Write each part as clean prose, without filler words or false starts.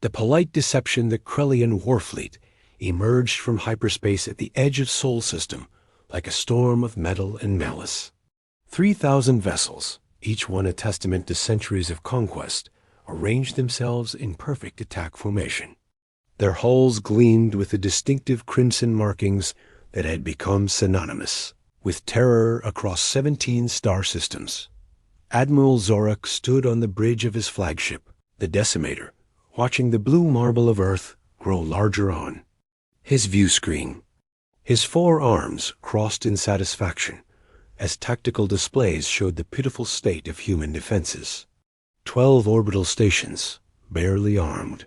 The polite deception the Krellian warfleet emerged from hyperspace at the edge of Sol System like a storm of metal and malice. 3,000 vessels, each one a testament to centuries of conquest, arranged themselves in perfect attack formation. Their hulls gleamed with the distinctive crimson markings that had become synonymous with terror across 17 star systems. Admiral Zorak stood on the bridge of his flagship, the Decimator, watching the blue marble of Earth grow larger on his view screen. His 4 arms crossed in satisfaction as tactical displays showed the pitiful state of human defenses. 12 orbital stations, barely armed.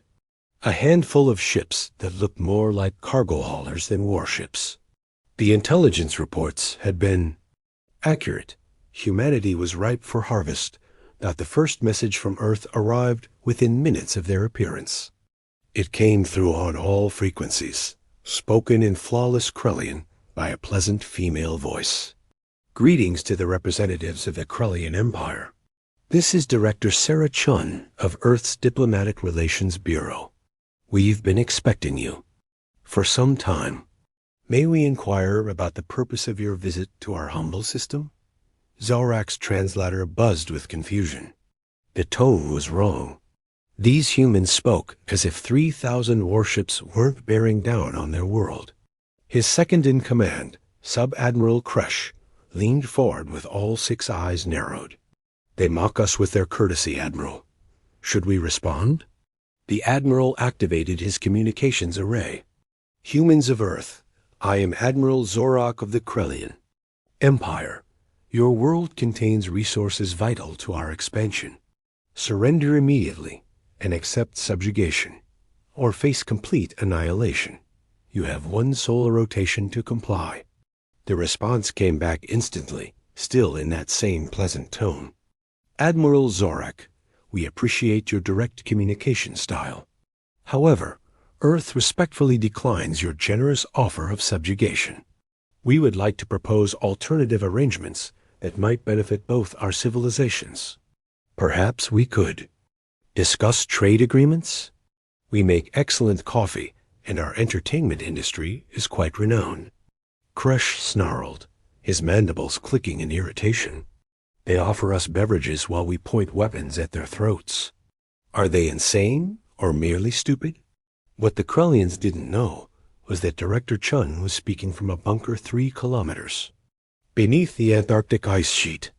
A handful of ships that looked more like cargo haulers than warships. The intelligence reports had been accurate. Humanity was ripe for harvest. That the first message from Earth arrived within minutes of their appearance. It came through on all frequencies, spoken in flawless Krellian by a pleasant female voice. Greetings to the representatives of the Krellian Empire. This is Director Sarah Chun of Earth's Diplomatic Relations Bureau. We've been expecting you for some time. May we inquire about the purpose of your visit to our humble system? Zorak's translator buzzed with confusion. The tone was wrong. These humans spoke as if 3,000 warships weren't bearing down on their world. His second-in-command, Sub-Admiral Kresh, leaned forward with all 6 eyes narrowed. They mock us with their courtesy, Admiral. Should we respond? The Admiral activated his communications array. Humans of Earth, I am Admiral Zorak of the Krellian Empire. Your world contains resources vital to our expansion. Surrender immediately and accept subjugation, or face complete annihilation. You have 1 solar rotation to comply. The response came back instantly, still in that same pleasant tone. Admiral Zorak, we appreciate your direct communication style. However, Earth respectfully declines your generous offer of subjugation. We would like to propose alternative arrangements that might benefit both our civilizations. Perhaps we could discuss trade agreements. We make excellent coffee, and our entertainment industry is quite renowned. Kresh snarled, his mandibles clicking in irritation. They offer us beverages while we point weapons at their throats. Are they insane or merely stupid? What the Krellians didn't know was that Director Chun was speaking from a bunker 3 kilometers beneath the Antarctic ice sheet.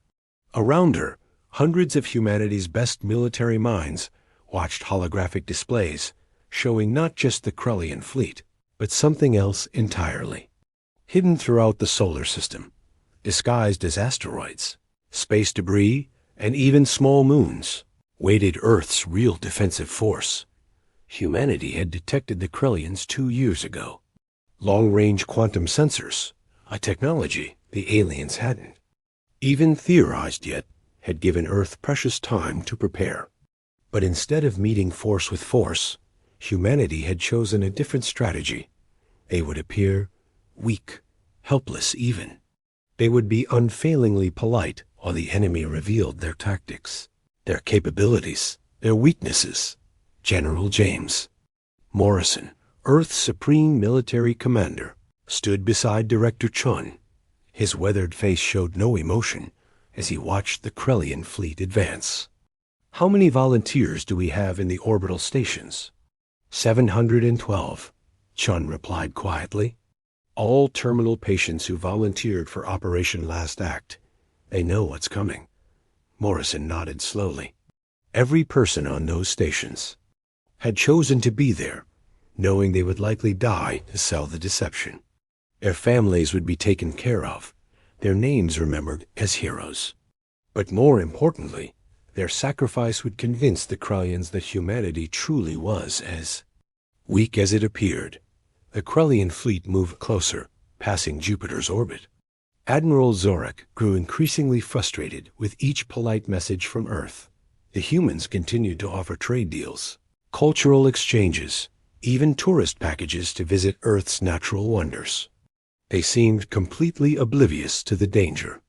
Around her, hundreds of humanity's best military minds watched holographic displays showing not just the Krellian fleet, but something else entirely. Hidden throughout the solar system, disguised as asteroids, space debris, and even small moons, waited Earth's real defensive force. Humanity had detected the Krellians 2 years ago. Long-range quantum sensors, a technology the aliens hadn't even theorized yet, had given Earth precious time to prepare. But instead of meeting force with force, humanity had chosen a different strategy. They would appear weak, helpless even. They would be unfailingly polite while the enemy revealed their tactics, their capabilities, their weaknesses. General James Morrison, Earth's supreme military commander, stood beside Director Chun. His weathered face showed no emotion as he watched the Krellian fleet advance. How many volunteers do we have in the orbital stations? 712, Chun replied quietly. All terminal patients who volunteered for Operation Last Act. They know what's coming. Morrison nodded slowly. Every person on those stations had chosen to be there, knowing they would likely die to sell the deception. Their families would be taken care of, their names remembered as heroes. But more importantly, their sacrifice would convince the Krellians that humanity truly was as weak as it appeared. The Krellian fleet moved closer, passing Jupiter's orbit. Admiral Zorak grew increasingly frustrated with each polite message from Earth. The humans continued to offer trade deals, cultural exchanges, even tourist packages to visit Earth's natural wonders. They seemed completely oblivious to the danger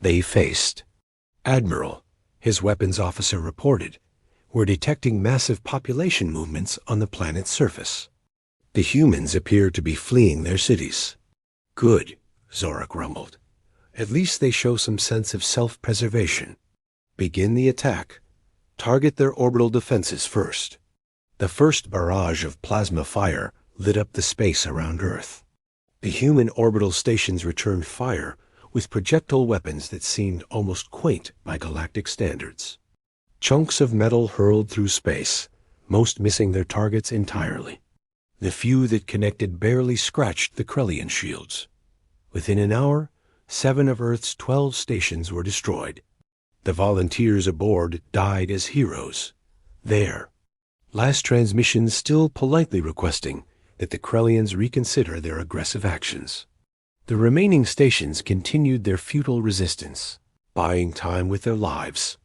they faced. Admiral, his weapons officer reported, we're detecting massive population movements on the planet's surface. The humans appear to be fleeing their cities. Good, Zorak rumbled. At least they show some sense of self-preservation. Begin the attack. Target their orbital defenses first. The first barrage of plasma fire lit up the space around Earth. The human orbital stations returned fire with projectile weapons that seemed almost quaint by galactic standards. Chunks of metal hurled through space, most missing their targets entirely. The few that connected barely scratched the Krellian shields. Within an hour, 7 of Earth's 12 stations were destroyed. The volunteers aboard died as heroes. There. Last transmission still politely requesting that the Krellians reconsider their aggressive actions. The remaining stations continued their futile resistance, buying time with their lives.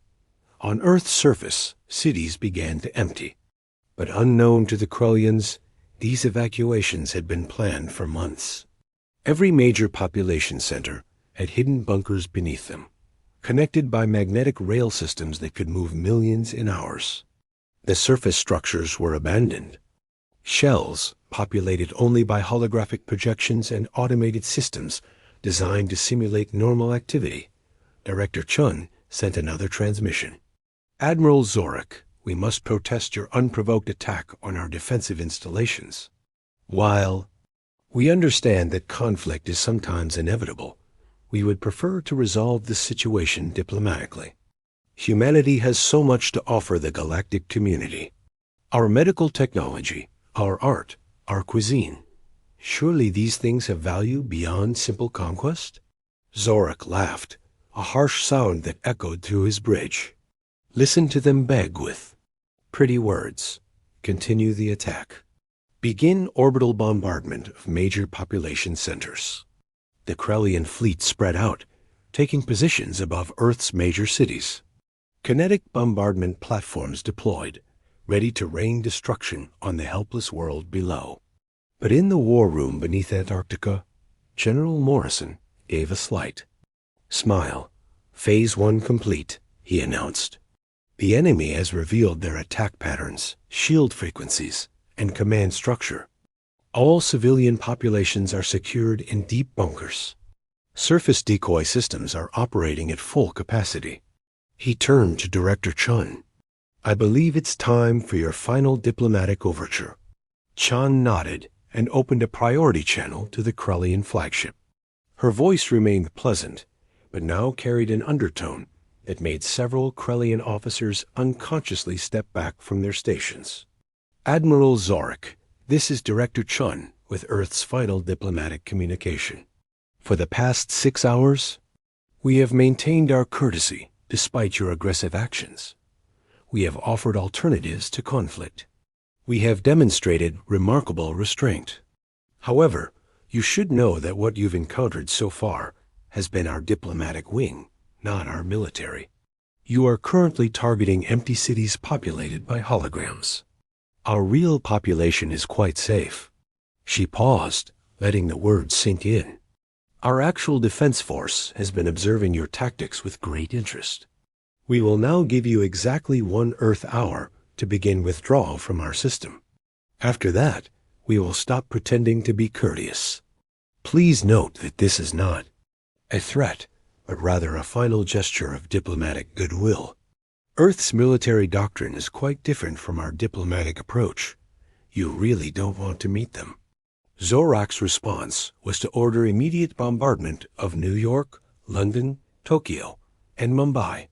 On Earth's surface, cities began to empty. But unknown to the Krellians, these evacuations had been planned for months. Every major population center had hidden bunkers beneath them, connected by magnetic rail systems that could move millions in hours. The surface structures were abandoned. Shells, populated only by holographic projections and automated systems designed to simulate normal activity. Director Chun sent another transmission. Admiral Zorak, we must protest your unprovoked attack on our defensive installations. While we understand that conflict is sometimes inevitable, we would prefer to resolve this situation diplomatically. Humanity has so much to offer the galactic community. Our medical technology, our art, our cuisine. Surely these things have value beyond simple conquest? Zorak laughed, a harsh sound that echoed through his bridge. Listen to them beg with pretty words. Continue the attack. Begin orbital bombardment of major population centers. The Krellian fleet spread out, taking positions above Earth's major cities. Kinetic bombardment platforms deployed, ready to rain destruction on the helpless world below. But in the war room beneath Antarctica, General Morrison gave a slight smile. Phase 1 complete, he announced. The enemy has revealed their attack patterns, shield frequencies, and command structure. All civilian populations are secured in deep bunkers. Surface decoy systems are operating at full capacity. He turned to Director Chun. I believe it's time for your final diplomatic overture. Chun nodded and opened a priority channel to the Krellian flagship. Her voice remained pleasant, but now carried an undertone that made several Krellian officers unconsciously step back from their stations. Admiral Zorak, this is Director Chun with Earth's final diplomatic communication. For the past 6 hours, we have maintained our courtesy despite your aggressive actions. We have offered alternatives to conflict. We have demonstrated remarkable restraint. However, you should know that what you've encountered so far has been our diplomatic wing, not our military. You are currently targeting empty cities populated by holograms. Our real population is quite safe. She paused, letting the words sink in. Our actual defense force has been observing your tactics with great interest. We will now give you exactly 1 Earth hour to begin withdrawal from our system. After that, we will stop pretending to be courteous. Please note that this is not a threat, but rather a final gesture of diplomatic goodwill. Earth's military doctrine is quite different from our diplomatic approach. You really don't want to meet them. Zorak's response was to order immediate bombardment of New York, London, Tokyo, and Mumbai.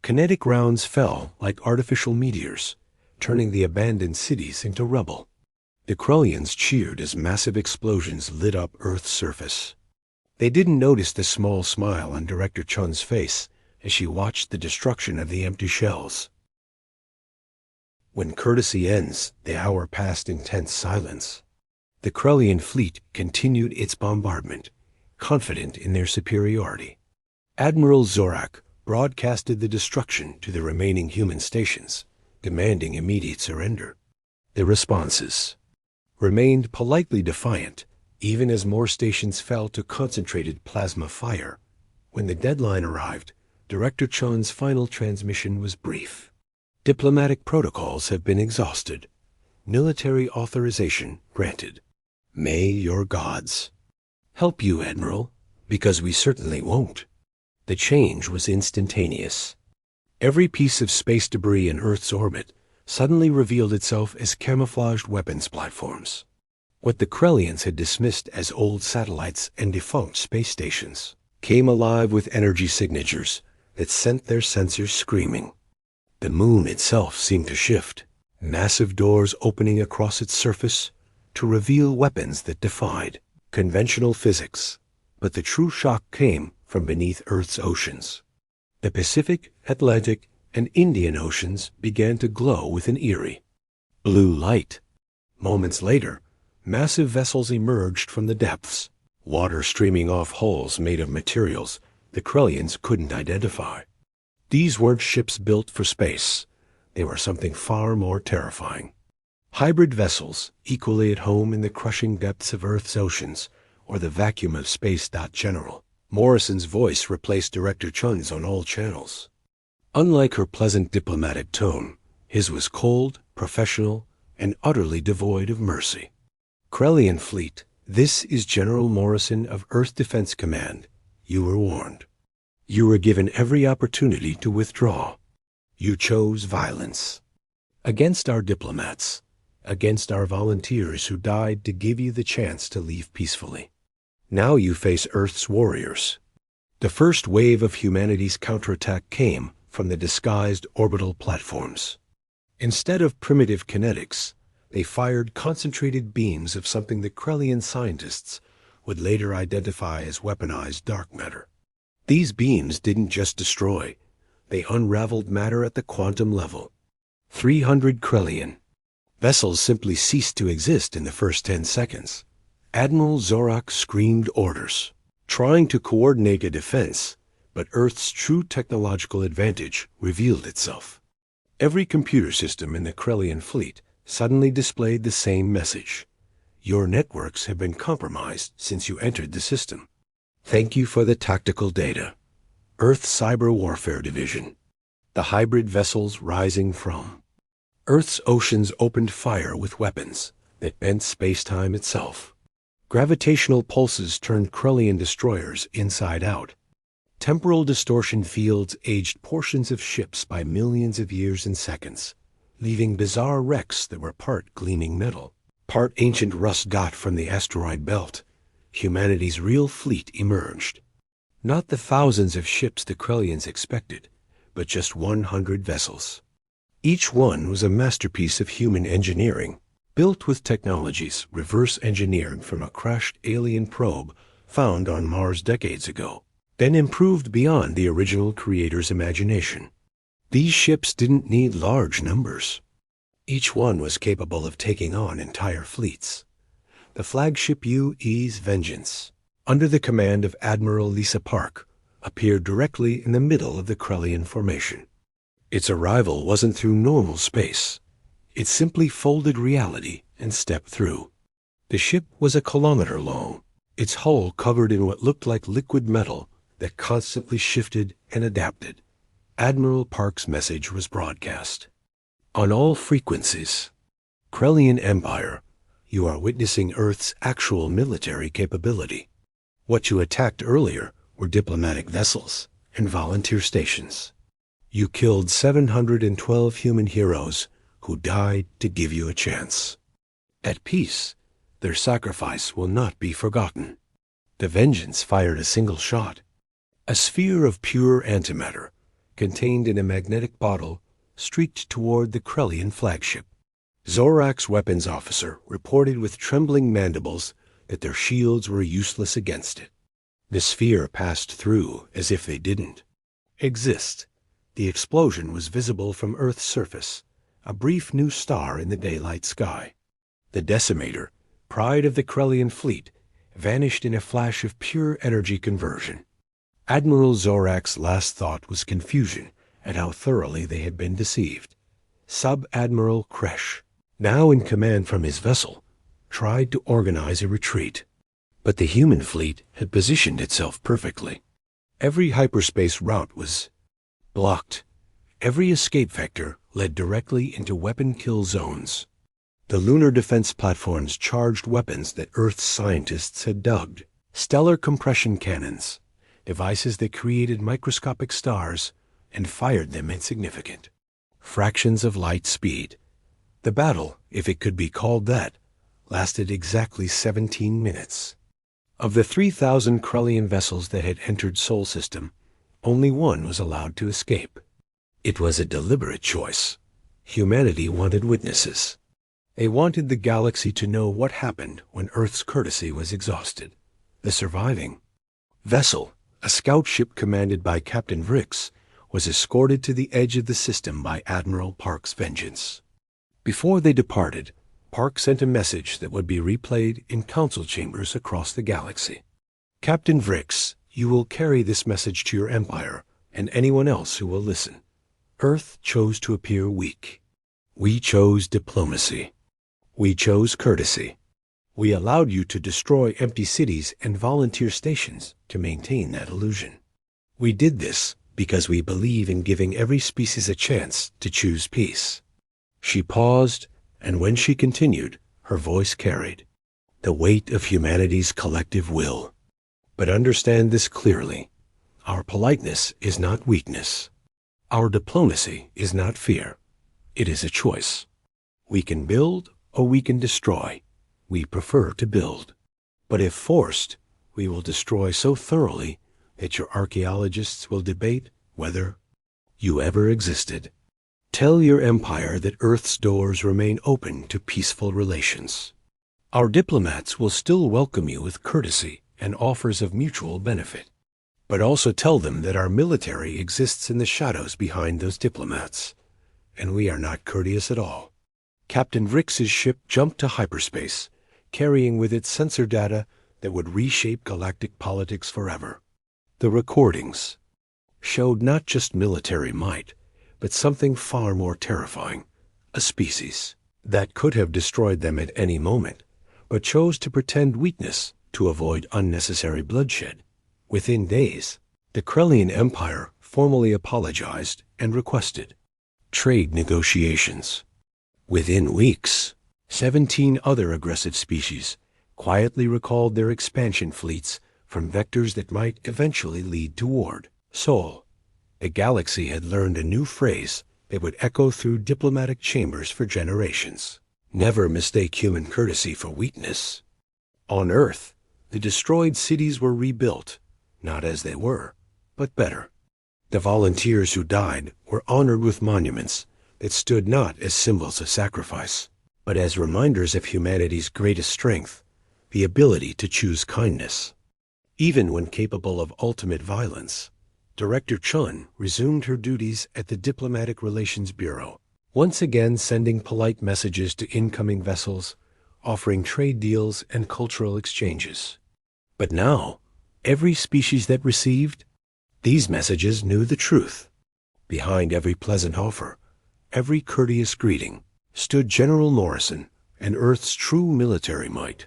Kinetic rounds fell like artificial meteors, turning the abandoned cities into rubble. The Krellians cheered as massive explosions lit up Earth's surface. They didn't notice the small smile on Director Chun's face as she watched the destruction of the empty shells. When courtesy ends, the hour passed in tense silence. The Krellian fleet continued its bombardment, confident in their superiority. Admiral Zorak broadcasted the destruction to the remaining human stations, demanding immediate surrender. The responses remained politely defiant, even as more stations fell to concentrated plasma fire. When the deadline arrived, Director Chun's final transmission was brief. Diplomatic protocols have been exhausted. Military authorization granted. May your gods help you, Admiral, because we certainly won't. The change was instantaneous. Every piece of space debris in Earth's orbit suddenly revealed itself as camouflaged weapons platforms. What the Krellians had dismissed as old satellites and defunct space stations came alive with energy signatures that sent their sensors screaming. The moon itself seemed to shift, massive doors opening across its surface to reveal weapons that defied conventional physics. But the true shock came from beneath Earth's oceans. The Pacific, Atlantic, and Indian Oceans began to glow with an eerie blue light. Moments later, massive vessels emerged from the depths, water streaming off hulls made of materials the Krellians couldn't identify. These weren't ships built for space. They were something far more terrifying. Hybrid vessels, equally at home in the crushing depths of Earth's oceans or the vacuum of space. General Morrison's voice replaced Director Chun's on all channels. Unlike her pleasant diplomatic tone, his was cold, professional, and utterly devoid of mercy. Krellian fleet, this is General Morrison of Earth Defense Command. You were warned. You were given every opportunity to withdraw. You chose violence. Against our diplomats, against our volunteers who died to give you the chance to leave peacefully. Now you face Earth's warriors. The first wave of humanity's counterattack came from the disguised orbital platforms. Instead of primitive kinetics, they fired concentrated beams of something the Krellian scientists would later identify as weaponized dark matter. These beams didn't just destroy, they unraveled matter at the quantum level. 300 Krellian vessels simply ceased to exist in the first 10 seconds. Admiral Zorak screamed orders, trying to coordinate a defense, but Earth's true technological advantage revealed itself. Every computer system in the Krellian fleet suddenly displayed the same message. Your networks have been compromised since you entered the system. Thank you for the tactical data. Earth Cyber Warfare Division. The hybrid vessels rising from Earth's oceans opened fire with weapons that bent space-time itself. Gravitational pulses turned Krellian destroyers inside out. Temporal distortion fields aged portions of ships by millions of years and seconds, leaving bizarre wrecks that were part gleaming metal, part ancient rust got from the asteroid belt. Humanity's real fleet emerged. Not the thousands of ships the Krellians expected, but just 100 vessels. Each one was a masterpiece of human engineering, built with technologies reverse engineered from a crashed alien probe found on Mars decades ago, then improved beyond the original creator's imagination. These ships didn't need large numbers. Each one was capable of taking on entire fleets. The flagship U.E.'s Vengeance, under the command of Admiral Lisa Park, appeared directly in the middle of the Krellian formation. Its arrival wasn't through normal space. It simply folded reality and stepped through. The ship was a kilometer long, its hull covered in what looked like liquid metal that constantly shifted and adapted. Admiral Park's message was broadcast. On all frequencies, Krellian Empire, you are witnessing Earth's actual military capability. What you attacked earlier were diplomatic vessels and volunteer stations. You killed 712 human heroes who died to give you a chance. At peace, their sacrifice will not be forgotten. The Vengeance fired a single shot. A sphere of pure antimatter, contained in a magnetic bottle, streaked toward the Krellian flagship. Zorak's weapons officer reported with trembling mandibles that their shields were useless against it. The sphere passed through as if they didn't exist. The explosion was visible from Earth's surface, a brief new star in the daylight sky. The Decimator, pride of the Krellian fleet, vanished in a flash of pure energy conversion. Admiral Zorak's last thought was confusion at how thoroughly they had been deceived. Sub-Admiral Kresh, now in command from his vessel, tried to organize a retreat. But the human fleet had positioned itself perfectly. Every hyperspace route was blocked. Every escape vector led directly into weapon kill zones. The lunar defense platforms charged weapons that Earth's scientists had dubbed stellar compression cannons, devices that created microscopic stars and fired them insignificant fractions of light speed. The battle, if it could be called that, lasted exactly 17 minutes. Of the 3,000 Krellian vessels that had entered Sol System, only one was allowed to escape. It was a deliberate choice. Humanity wanted witnesses. They wanted the galaxy to know what happened when Earth's courtesy was exhausted. The surviving vessel, a scout ship commanded by Captain Vrix, was escorted to the edge of the system by Admiral Park's vengeance. Before they departed, Park sent a message that would be replayed in council chambers across the galaxy. Captain Vrix, you will carry this message to your empire and anyone else who will listen. Earth chose to appear weak. We chose diplomacy. We chose courtesy. We allowed you to destroy empty cities and volunteer stations to maintain that illusion. We did this because we believe in giving every species a chance to choose peace. She paused, and when she continued, her voice carried the weight of humanity's collective will. But understand this clearly. Our politeness is not weakness. Our diplomacy is not fear. It is a choice. We can build or we can destroy. We prefer to build. But if forced, we will destroy so thoroughly that your archaeologists will debate whether you ever existed. Tell your empire that Earth's doors remain open to peaceful relations. Our diplomats will still welcome you with courtesy and offers of mutual benefit. But also tell them that our military exists in the shadows behind those diplomats, and we are not courteous at all. Captain Vrix's ship jumped to hyperspace, carrying with it sensor data that would reshape galactic politics forever. The recordings showed not just military might, but something far more terrifying, a species that could have destroyed them at any moment, but chose to pretend weakness to avoid unnecessary bloodshed. Within days, the Krellian Empire formally apologized and requested trade negotiations. Within weeks, 17 other aggressive species quietly recalled their expansion fleets from vectors that might eventually lead toward Sol. The galaxy had learned a new phrase that would echo through diplomatic chambers for generations. Never mistake human courtesy for weakness. On Earth, the destroyed cities were rebuilt, not as they were, but better. The volunteers who died were honored with monuments that stood not as symbols of sacrifice, but as reminders of humanity's greatest strength, the ability to choose kindness. Even when capable of ultimate violence, Director Chun resumed her duties at the Diplomatic Relations Bureau, once again sending polite messages to incoming vessels, offering trade deals and cultural exchanges. But now, every species that received these messages knew the truth. Behind every pleasant offer, every courteous greeting, stood General Morrison and Earth's true military might.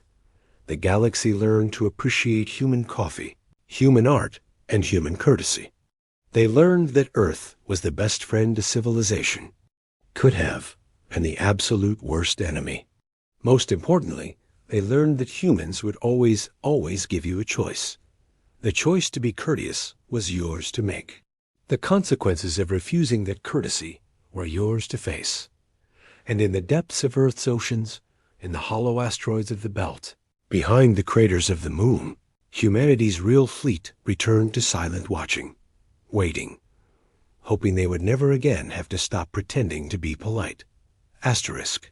The galaxy learned to appreciate human coffee, human art, and human courtesy. They learned that Earth was the best friend to civilization, could have, and the absolute worst enemy. Most importantly, they learned that humans would always give you a choice. The choice to be courteous was yours to make. The consequences of refusing that courtesy were yours to face. And in the depths of Earth's oceans, in the hollow asteroids of the belt, behind the craters of the moon, humanity's real fleet returned to silent watching, waiting, hoping they would never again have to stop pretending to be polite. Asterisk.